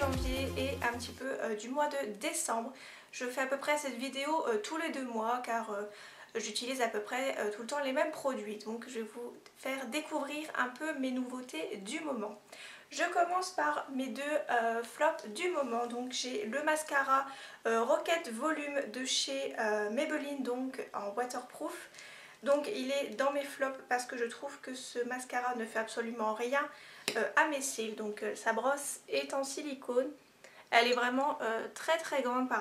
janvier et un petit peu du mois de décembre. Je fais à peu près cette vidéo tous les 2 mois car j'utilise à peu près tout le temps les mêmes produits. Donc je vais vous faire découvrir un peu mes nouveautés du moment. Je commence par mes deux flops du moment. Donc j'ai le mascara Rocket Volume de chez Maybelline, donc en waterproof. Donc il est dans mes flops parce que je trouve que ce mascara ne fait absolument rien à mes cils. Donc sa brosse est en silicone. Elle est vraiment très grande par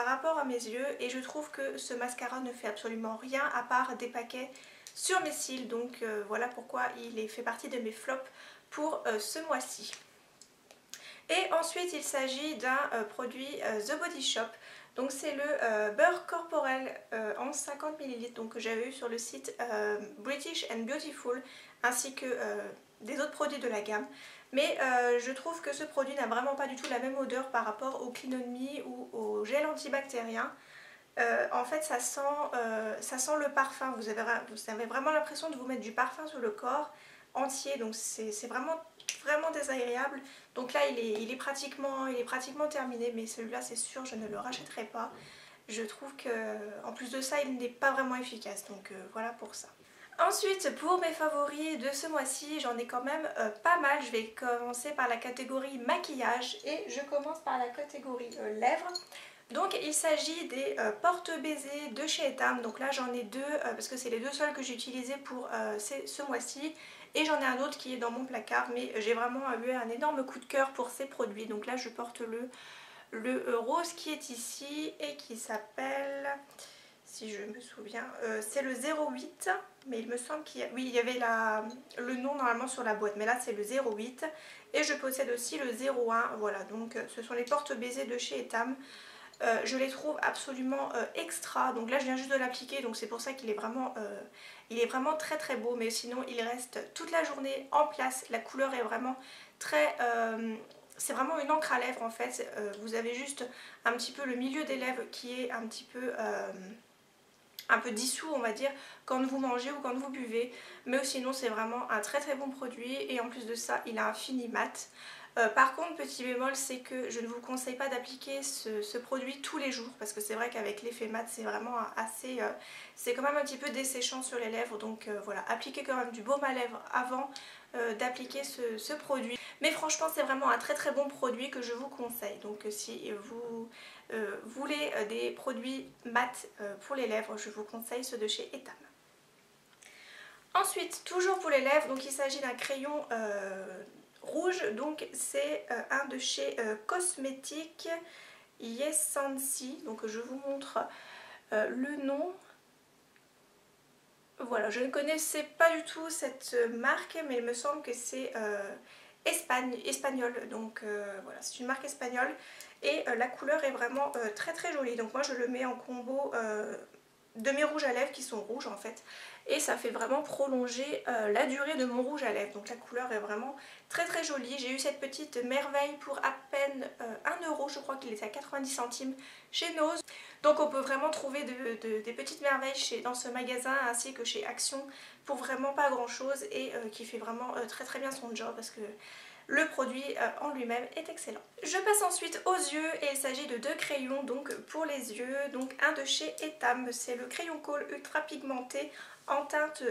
rapport à mes yeux. Et je trouve que ce mascara ne fait absolument rien à part des paquets sur mes cils. Donc voilà pourquoi il fait partie de mes flops pour ce mois-ci. Et ensuite il s'agit d'un produit The Body Shop. Donc c'est le beurre corporel en 50 ml donc, que j'avais eu sur le site British and Beautiful, ainsi que des autres produits de la gamme. Mais je trouve que ce produit n'a vraiment pas du tout la même odeur par rapport au Clean On Me ou au gel antibactérien. En fait ça sent le parfum, vous avez vraiment l'impression de vous mettre du parfum sur le corps entier, donc c'est vraiment désagréable. Donc là il est pratiquement terminé, mais celui-là c'est sûr je ne le rachèterai pas. Je trouve que en plus de ça il n'est pas vraiment efficace, donc voilà pour ça. Ensuite pour mes favoris de ce mois-ci, j'en ai quand même pas mal. Je vais commencer par la catégorie maquillage et je commence par la catégorie lèvres. Donc il s'agit des porte-baisers de chez Etam. Donc là j'en ai deux parce que c'est les deux seuls que j'ai utilisés pour ce mois-ci. Et j'en ai un autre qui est dans mon placard, mais j'ai vraiment eu un énorme coup de cœur pour ces produits. Donc là je porte le rose qui est ici et qui s'appelle, si je me souviens, c'est le 08. Mais il me semble qu'il y a... Oui, il y avait le nom normalement sur la boîte, mais là c'est le 08. Et je possède aussi le 01. Voilà, donc ce sont les porte-baisers de chez Etam. Je les trouve absolument extra. Donc là je viens juste de l'appliquer, donc c'est pour ça qu'il est vraiment très beau. Mais sinon il reste toute la journée en place. La couleur est vraiment très... c'est vraiment une encre à lèvres en fait. Vous avez juste un petit peu le milieu des lèvres qui est un petit peu... un peu dissous on va dire quand vous mangez ou quand vous buvez, mais sinon c'est vraiment un très bon produit. Et en plus de ça il a un fini mat. Par contre petit bémol, c'est que je ne vous conseille pas d'appliquer ce produit tous les jours, parce que c'est vrai qu'avec l'effet mat c'est vraiment assez... c'est quand même un petit peu desséchant sur les lèvres. Donc voilà, appliquez quand même du baume à lèvres avant d'appliquer ce produit. Mais franchement c'est vraiment un très bon produit que je vous conseille. Donc si vous voulez des produits mat pour les lèvres, je vous conseille ceux de chez Etam. Ensuite, toujours pour les lèvres, donc il s'agit d'un crayon rouge, donc c'est un de chez Cosmétique Yes Sensi. Donc je vous montre le nom. Voilà, je ne connaissais pas du tout cette marque, mais il me semble que c'est espagnol. Donc voilà, c'est une marque espagnole et la couleur est vraiment très jolie. Donc moi je le mets en combo de mes rouges à lèvres qui sont rouges en fait, et ça fait vraiment prolonger la durée de mon rouge à lèvres. Donc la couleur est vraiment très jolie. J'ai eu cette petite merveille pour à peine 1 €, je crois qu'il était à 90 centimes chez Nose. Donc on peut vraiment trouver des petites merveilles dans ce magasin ainsi que chez Action pour vraiment pas grand chose, et qui fait vraiment très bien son job, parce que le produit en lui-même est excellent. Je passe ensuite aux yeux et il s'agit de deux crayons donc pour les yeux. Donc un de chez Etam, c'est le crayon Kohl ultra pigmenté en teinte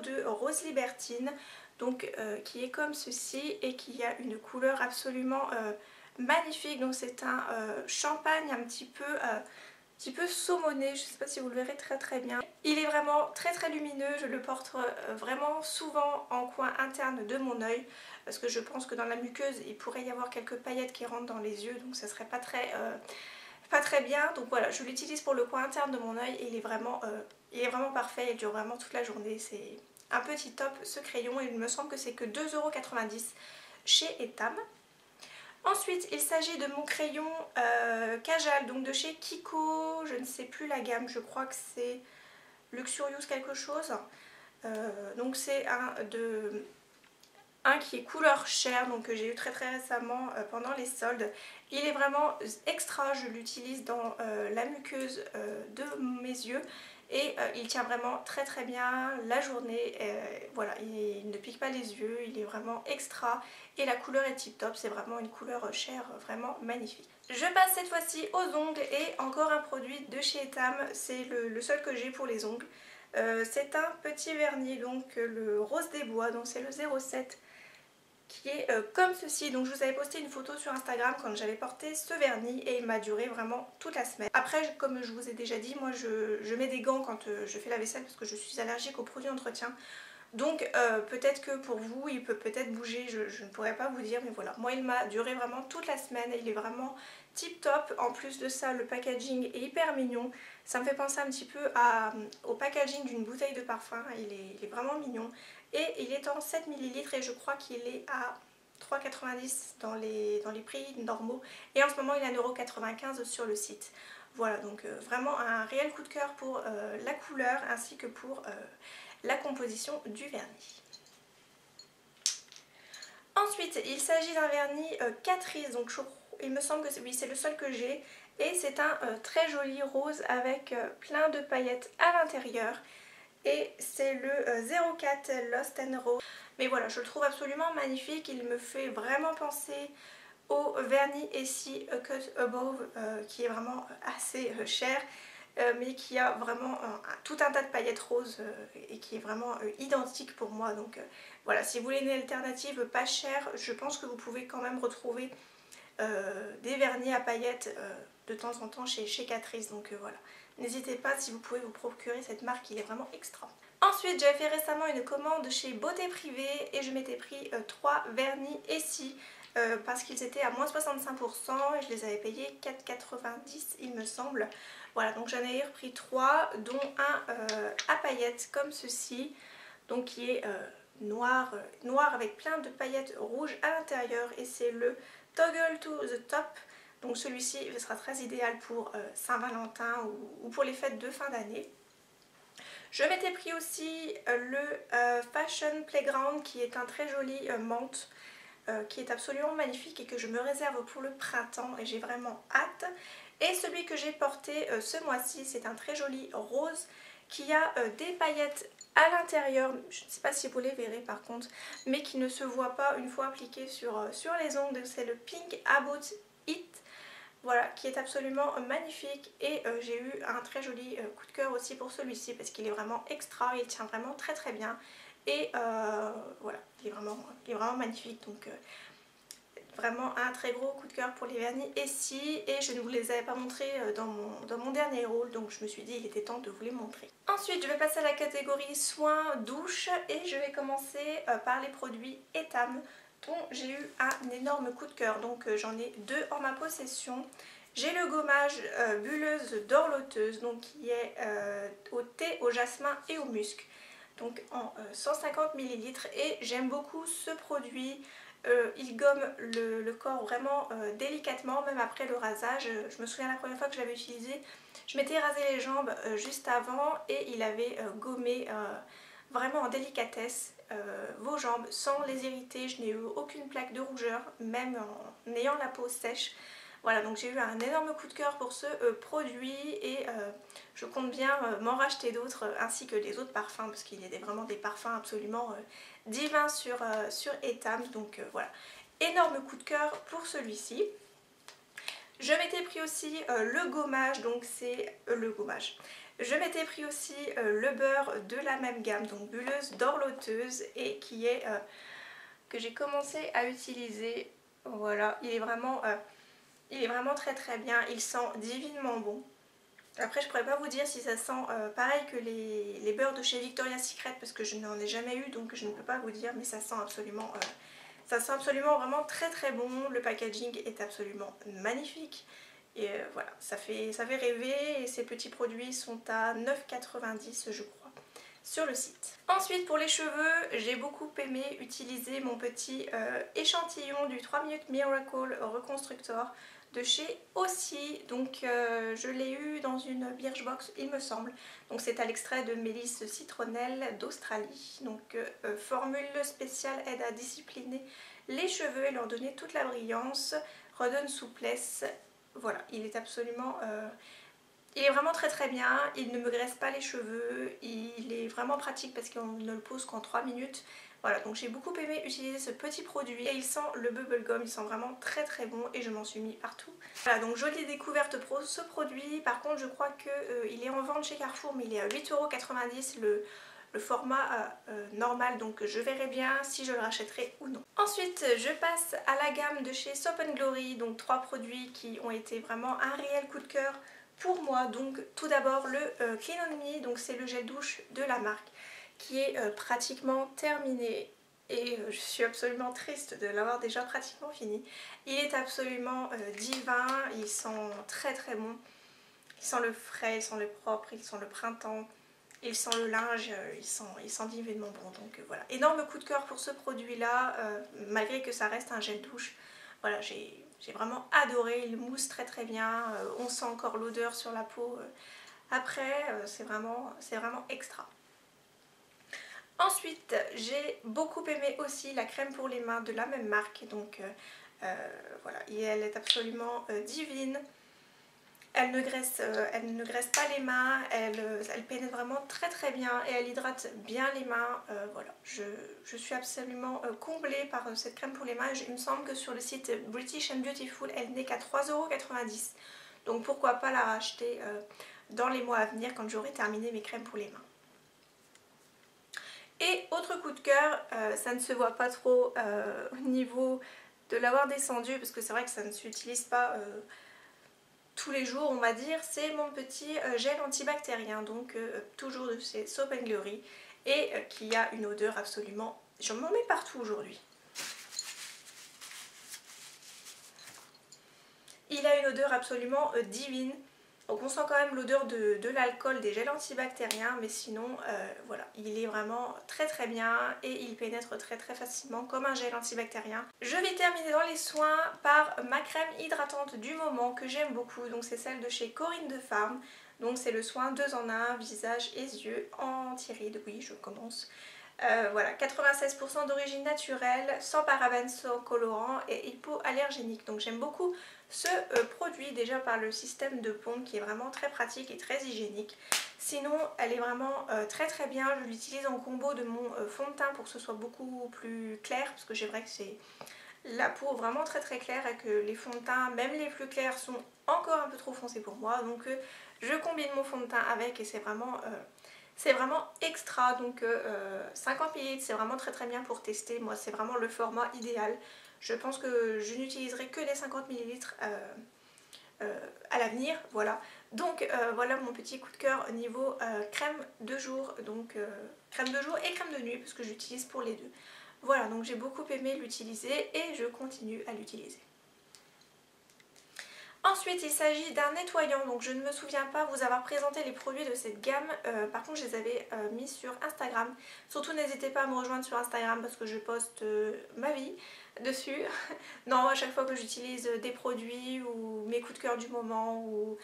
02 rose libertine, donc qui est comme ceci et qui a une couleur absolument magnifique. Donc c'est un champagne un petit peu saumoné, je ne sais pas si vous le verrez très bien. Il est vraiment très lumineux, je le porte vraiment souvent en coin interne de mon œil, parce que je pense que dans la muqueuse il pourrait y avoir quelques paillettes qui rentrent dans les yeux, donc ça serait pas très bien. Donc voilà, je l'utilise pour le coin interne de mon œil et il est vraiment parfait, il dure vraiment toute la journée. C'est un petit top ce crayon, et il me semble que c'est que 2,90 € chez Etam. Ensuite il s'agit de mon crayon Kajal, donc de chez Kiko, je ne sais plus la gamme, je crois que c'est Luxurious quelque chose. Donc c'est un qui est couleur chair, donc que j'ai eu très récemment pendant les soldes. Il est vraiment extra, je l'utilise dans la muqueuse de mes yeux et il tient vraiment très très bien la journée. Voilà, il ne pique pas les yeux, il est vraiment extra et la couleur est tip top, c'est vraiment une couleur chair vraiment magnifique. Je passe cette fois-ci aux ongles et encore un produit de chez Etam, c'est le seul que j'ai pour les ongles. C'est un petit vernis, donc le Rose des Bois, donc c'est le 07, qui est comme ceci. Donc je vous avais posté une photo sur Instagram quand j'avais porté ce vernis et il m'a duré vraiment toute la semaine. Après, comme je vous ai déjà dit, moi je mets des gants quand je fais la vaisselle parce que je suis allergique aux produits d'entretien. Donc peut-être que pour vous il peut peut-être bouger, je ne pourrais pas vous dire, mais voilà. Moi il m'a duré vraiment toute la semaine et il est vraiment tip top. En plus de ça, le packaging est hyper mignon. Ça me fait penser un petit peu au packaging d'une bouteille de parfum, il est vraiment mignon. Et il est en 7 ml et je crois qu'il est à 3,90 € dans les prix normaux. Et en ce moment il est à 1,95 € sur le site. Voilà, donc vraiment un réel coup de cœur pour la couleur ainsi que pour la composition du vernis. Ensuite, il s'agit d'un vernis Catrice, donc il me semble que oui, c'est le seul que j'ai. Et c'est un très joli rose avec plein de paillettes à l'intérieur. Et c'est le 04 Lost and Rose. Mais voilà, je le trouve absolument magnifique. Il me fait vraiment penser au vernis Essie Cut Above qui est vraiment assez cher. Mais qui a vraiment tout un tas de paillettes roses et qui est vraiment identique pour moi. Donc voilà, si vous voulez une alternative pas chère, je pense que vous pouvez quand même retrouver des vernis à paillettes de temps en temps chez Catrice. Donc voilà, n'hésitez pas si vous pouvez vous procurer cette marque, il est vraiment extra. Ensuite, j'avais fait récemment une commande chez Beauté Privée et je m'étais pris 3 vernis Essie parce qu'ils étaient à moins 65% et je les avais payés 4,90 € il me semble. Voilà, donc j'en ai repris 3, dont un à paillettes comme ceci, donc qui est noir avec plein de paillettes rouges à l'intérieur et c'est le Toggle to the Top. Donc celui-ci sera très idéal pour Saint-Valentin ou pour les fêtes de fin d'année. Je m'étais pris aussi le Fashion Playground qui est un très joli menthe qui est absolument magnifique et que je me réserve pour le printemps et j'ai vraiment hâte. Et celui que j'ai porté ce mois-ci, c'est un très joli rose qui a des paillettes à l'intérieur, je ne sais pas si vous les verrez par contre, mais qui ne se voit pas une fois appliqué sur les ongles. C'est le Pink About It, voilà, qui est absolument magnifique et j'ai eu un très joli coup de cœur aussi pour celui-ci parce qu'il est vraiment extra, il tient vraiment très très bien et voilà, il est vraiment magnifique. Donc vraiment un très gros coup de cœur pour les vernis Essie et je ne vous les avais pas montrés dans mon dernier haul, donc je me suis dit il était temps de vous les montrer. Ensuite je vais passer à la catégorie soins douche et je vais commencer par les produits Etam dont j'ai eu un énorme coup de cœur. Donc j'en ai 2 en ma possession. J'ai le gommage bulleuse dorloteuse donc qui est au thé, au jasmin et au musc, donc en 150 ml et j'aime beaucoup ce produit. Il gomme le corps vraiment délicatement, même après le rasage. Je me souviens la première fois que je l'avais utilisé, je m'étais rasé les jambes juste avant et il avait gommé vraiment en délicatesse vos jambes sans les irriter. Je n'ai eu aucune plaque de rougeur, même en ayant la peau sèche. Voilà, donc j'ai eu un énorme coup de cœur pour ce produit et je compte bien m'en racheter d'autres ainsi que les autres parfums parce qu'il y a vraiment des parfums absolument divins sur Etam. Donc voilà, énorme coup de cœur pour celui-ci. Je m'étais pris aussi le gommage, donc c'est le gommage. Je m'étais pris aussi le beurre de la même gamme, donc bulleuse dorloteuse et qui est que j'ai commencé à utiliser. Voilà, il est vraiment très très bien, il sent divinement bon. Après je pourrais pas vous dire si ça sent pareil que les beurres de chez Victoria's Secret parce que je n'en ai jamais eu, donc je ne peux pas vous dire, mais ça sent absolument vraiment très très bon. Le packaging est absolument magnifique et voilà, ça fait rêver et ces petits produits sont à 9,90 € je crois sur le site. Ensuite pour les cheveux, j'ai beaucoup aimé utiliser mon petit échantillon du 3 minutes Miracle Reconstructor de chez Aussie. Donc je l'ai eu dans une Birchbox il me semble. Donc c'est à l'extrait de mélisse citronnelle d'Australie. Donc formule spéciale aide à discipliner les cheveux et leur donner toute la brillance, redonne souplesse. Voilà, il est absolument Il est vraiment très bien, il ne me graisse pas les cheveux, il est vraiment pratique parce qu'on ne le pose qu'en 3 minutes. Voilà, donc j'ai beaucoup aimé utiliser ce petit produit et il sent le bubblegum, il sent vraiment très bon et je m'en suis mis partout. Voilà, donc jolie découverte pour ce produit. Par contre, je crois qu'il est en vente chez Carrefour, mais il est à 8,90 € le format normal, donc je verrai bien si je le rachèterai ou non. Ensuite, je passe à la gamme de chez Soap & Glory, donc 3 produits qui ont été vraiment un réel coup de cœur pour moi. Donc tout d'abord le Clean On Me, donc c'est le gel douche de la marque qui est pratiquement terminé et je suis absolument triste de l'avoir déjà pratiquement fini. Il est absolument divin, il sent très bon, il sent le frais, il sent le propre, il sent le printemps, il sent le linge, il sent divinement bon. Donc voilà, énorme coup de cœur pour ce produit là, malgré que ça reste un gel douche. Voilà, j'ai vraiment adoré, il mousse très bien, on sent encore l'odeur sur la peau après, c'est vraiment extra. Ensuite, j'ai beaucoup aimé aussi la crème pour les mains de la même marque, donc voilà, et elle est absolument divine. Elle ne graisse pas les mains, elle pénètre vraiment très bien et elle hydrate bien les mains. Voilà, je suis absolument comblée par cette crème pour les mains. Il me semble que sur le site British and Beautiful, elle n'est qu'à 3,90 €. Donc pourquoi pas la racheter dans les mois à venir quand j'aurai terminé mes crèmes pour les mains. Et autre coup de cœur, ça ne se voit pas trop au niveau de l'avoir descendu parce que c'est vrai que ça ne s'utilise pas tous les jours on va dire, c'est mon petit gel antibactérien, donc toujours de chez Soap & Glory et qui a une odeur absolument, je m'en mets partout aujourd'hui. Il a une odeur absolument divine, donc on sent quand même l'odeur de l'alcool des gels antibactériens, mais sinon voilà, il est vraiment très bien et il pénètre très facilement comme un gel antibactérien. Je vais terminer dans les soins par ma crème hydratante du moment que j'aime beaucoup, donc c'est celle de chez Corinne de Farm. Donc c'est le soin 2 en 1, visage et yeux anti-rides, oui je commence. Voilà, 96% d'origine naturelle, sans parabènes, sans colorants et hypoallergénique. Donc j'aime beaucoup ce produit déjà par le système de pompe qui est vraiment très pratique et très hygiénique. Sinon elle est vraiment très bien, je l'utilise en combo de mon fond de teint pour que ce soit beaucoup plus clair parce que c'est vrai que c'est la peau vraiment très claire et que les fonds de teint, même les plus clairs, sont encore un peu trop foncés pour moi. Donc je combine mon fond de teint avec et c'est vraiment extra. Donc 50 ml c'est vraiment très bien pour tester. Moi c'est vraiment le format idéal. Je pense que je n'utiliserai que les 50 ml à l'avenir. Voilà. Donc voilà mon petit coup de cœur au niveau crème de jour. Donc crème de jour et crème de nuit parce que j'utilise pour les deux. Voilà, donc j'ai beaucoup aimé l'utiliser et je continue à l'utiliser. Ensuite il s'agit d'un nettoyant, donc je ne me souviens pas vous avoir présenté les produits de cette gamme, par contre je les avais mis sur Instagram. Surtout n'hésitez pas à me rejoindre sur Instagram parce que je poste ma vie dessus. Non, à chaque fois que j'utilise des produits ou mes coups de cœur du moment ou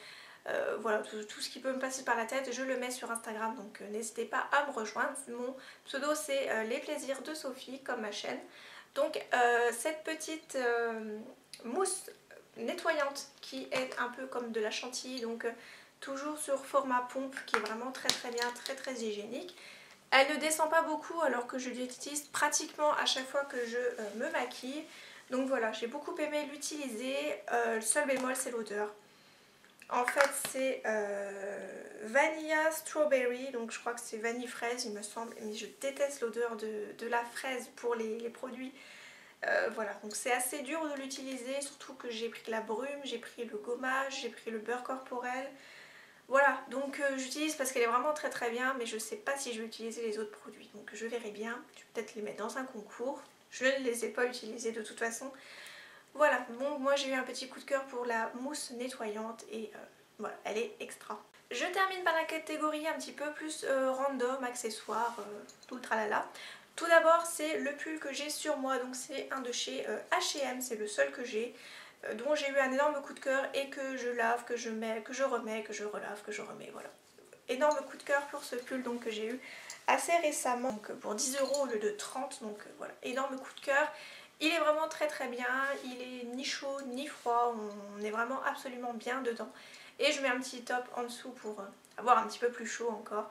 voilà, tout ce qui peut me passer par la tête, je le mets sur Instagram, donc n'hésitez pas à me rejoindre. Mon pseudo c'est Les Plaisirs de Sophie, comme ma chaîne. Donc cette petite mousse nettoyante qui est un peu comme de la chantilly, donc toujours sur format pompe qui est vraiment très bien, très hygiénique. Elle ne descend pas beaucoup alors que je l'utilise pratiquement à chaque fois que je me maquille. Donc voilà, j'ai beaucoup aimé l'utiliser. Le seul bémol c'est l'odeur. En fait c'est Vanilla Strawberry, donc je crois que c'est vanille fraise il me semble, mais je déteste l'odeur de la fraise pour les produits. Voilà, donc c'est assez dur de l'utiliser, surtout que j'ai pris de la brume, j'ai pris le gommage, j'ai pris le beurre corporel. Voilà, donc j'utilise parce qu'elle est vraiment très bien, mais je ne sais pas si je vais utiliser les autres produits. Donc je verrai bien, je vais peut-être les mettre dans un concours. Je ne les ai pas utilisés de toute façon. Voilà, bon, moi j'ai eu un petit coup de cœur pour la mousse nettoyante et voilà, elle est extra. Je termine par la catégorie un petit peu plus random, accessoires, tout le tralala. Tout d'abord c'est le pull que j'ai sur moi, donc c'est un de chez H&M, c'est le seul que j'ai, dont j'ai eu un énorme coup de cœur et que je lave, que je mets, que je remets, que je relave, que je remets, voilà. Énorme coup de cœur pour ce pull donc que j'ai eu assez récemment, donc pour 10 € au lieu de 30, donc voilà, énorme coup de cœur. Il est vraiment très très bien, il est ni chaud ni froid, on est vraiment absolument bien dedans. Et je mets un petit top en dessous pour avoir un petit peu plus chaud encore.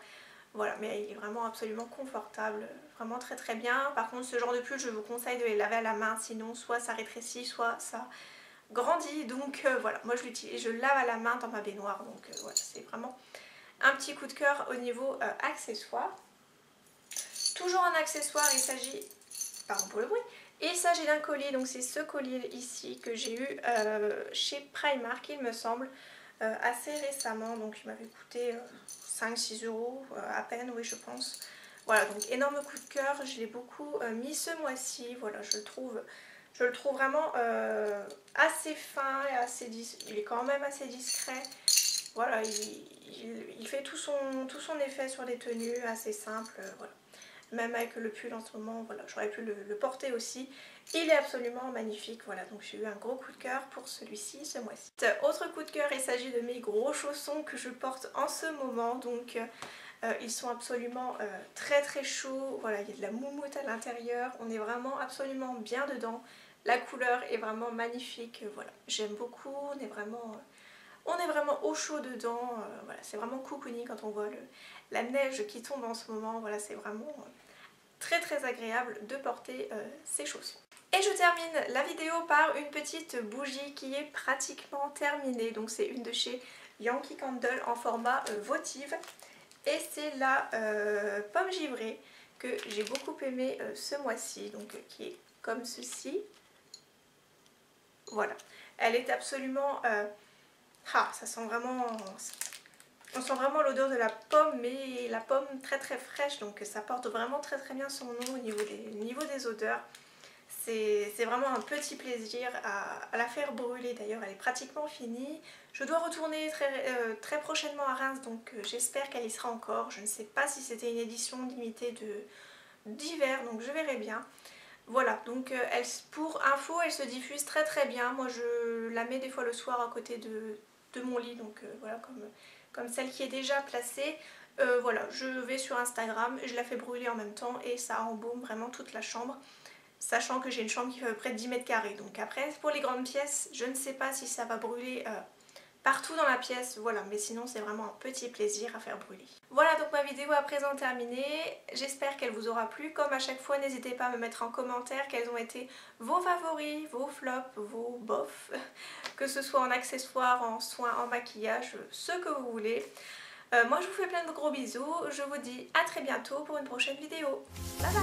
Voilà, mais il est vraiment absolument confortable, vraiment très très bien. Par contre, ce genre de pull, je vous conseille de les laver à la main, sinon soit ça rétrécit, soit ça grandit. Donc voilà, moi je l'utilise, je lave à la main dans ma baignoire. Donc voilà, c'est vraiment un petit coup de cœur au niveau accessoire. Toujours en accessoire, il s'agit, pardon pour le bruit, il s'agit d'un collier. Donc c'est ce collier ici que j'ai eu chez Primark, il me semble, assez récemment. Donc il m'avait coûté 5-6 € à peine, oui je pense. Voilà, donc énorme coup de cœur, je l'ai beaucoup mis ce mois-ci. Voilà, je le trouve vraiment assez fin et assez il est quand même assez discret. Voilà, il fait tout son effet sur les tenues, assez simple, voilà. Même avec le pull en ce moment, voilà, j'aurais pu le porter aussi. Il est absolument magnifique, voilà, donc j'ai eu un gros coup de cœur pour celui-ci ce mois-ci. Autre coup de cœur, il s'agit de mes gros chaussons que je porte en ce moment, donc ils sont absolument très très chauds, voilà, il y a de la moumoute à l'intérieur, on est vraiment absolument bien dedans. La couleur est vraiment magnifique, voilà, j'aime beaucoup, on est vraiment au chaud dedans, voilà, c'est vraiment cocooning quand on voit la neige qui tombe en ce moment, voilà, c'est vraiment très très agréable de porter ces chaussons. Et je termine la vidéo par une petite bougie qui est pratiquement terminée, donc c'est une de chez Yankee Candle en format votive, et c'est la pomme givrée que j'ai beaucoup aimé ce mois-ci, donc qui est comme ceci. Voilà, elle est absolument... ça sent vraiment... On sent vraiment l'odeur de la pomme, mais la pomme très très fraîche, donc ça porte vraiment très très bien son nom au niveau des odeurs. C'est vraiment un petit plaisir à la faire brûler. D'ailleurs, elle est pratiquement finie. Je dois retourner très prochainement à Reims, donc j'espère qu'elle y sera encore. Je ne sais pas si c'était une édition limitée d'hiver, donc je verrai bien. Voilà, donc pour info, elle se diffuse très très bien. Moi, je la mets des fois le soir à côté de mon lit, donc voilà, comme celle qui est déjà placée. Voilà, je vais sur Instagram, je la fais brûler en même temps et ça embaume vraiment toute la chambre. Sachant que j'ai une chambre qui fait à peu près 10 mètres carrés. Donc après, pour les grandes pièces, je ne sais pas si ça va brûler partout dans la pièce. Voilà, mais sinon c'est vraiment un petit plaisir à faire brûler. Voilà, donc ma vidéo à présent terminée. J'espère qu'elle vous aura plu. Comme à chaque fois, n'hésitez pas à me mettre en commentaire quels ont été vos favoris, vos flops, vos bofs. Que ce soit en accessoires, en soins, en maquillage, ce que vous voulez. Moi je vous fais plein de gros bisous. Je vous dis à très bientôt pour une prochaine vidéo. Bye bye.